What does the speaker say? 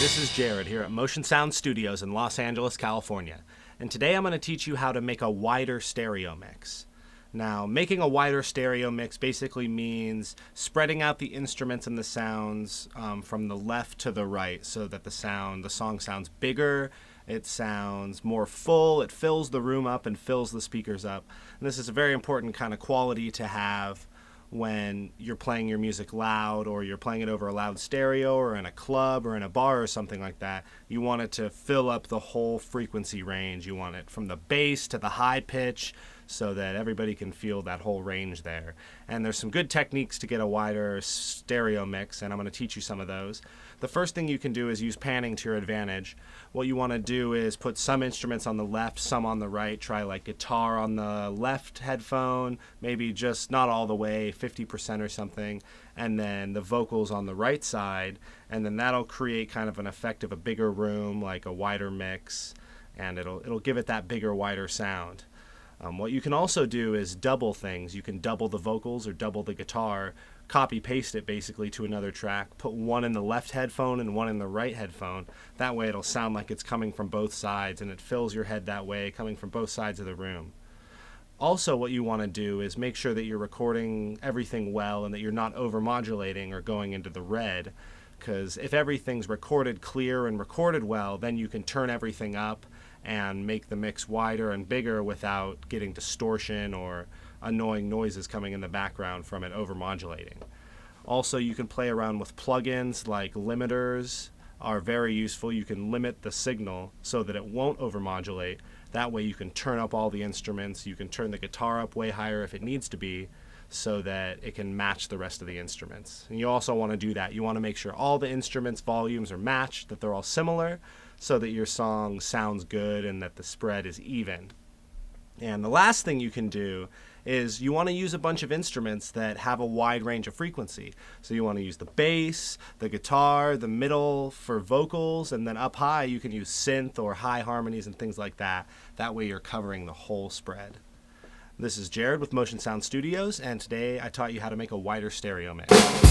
this is Jared here at Motion Sound Studios in Los Angeles, California. And today I'm going to teach you how to make a wider stereo mix. Now, making a wider stereo mix basically means spreading out the instruments and the sounds from the left to the right so that the song sounds bigger, it sounds more full, it fills the room up and fills the speakers up. And this is a very important kind of quality to have when you're playing your music loud, or you're playing it over a loud stereo, or in a club or in a bar or something like that. You want it to fill up the whole frequency range. You want it from the bass to the high pitch so that everybody can feel that whole range there. And there's some good techniques to get a wider stereo mix, and I'm going to teach you some of those. The first thing you can do is use panning to your advantage. What you want to do is put some instruments on the left, some on the right. Try like guitar on the left headphone, maybe just not all the way, 50% or something, and then the vocals on the right side, and then that'll create kind of an effect of a bigger room, like a wider mix, and it'll give it that bigger, wider sound. What you can also do is double things. You can double the vocals or double the guitar, copy paste it basically to another track, put one in the left headphone and one in the right headphone. That way it'll sound like it's coming from both sides, and it fills your head that way, coming from both sides of the room. Also, what you want to do is make sure that you're recording everything well and that you're not overmodulating or going into the red, because if everything's recorded clear and recorded well, then you can turn everything up and make the mix wider and bigger without getting distortion or annoying noises coming in the background from it overmodulating. Also, you can play around with plugins like limiters are very useful. You can limit the signal so that it won't overmodulate. That way you can turn up all the instruments. You can turn the guitar up way higher if it needs to be, so that it can match the rest of the instruments. And you also want to do that. You want to make sure all the instruments' volumes are matched, that they're all similar, so that your song sounds good and that the spread is even. And the last thing you can do is you want to use a bunch of instruments that have a wide range of frequency. So you want to use the bass, the guitar, the middle for vocals, and then up high you can use synth or high harmonies and things like that. That way you're covering the whole spread. This is Jared with Motion Sound Studios, and today I taught you how to make a wider stereo mix.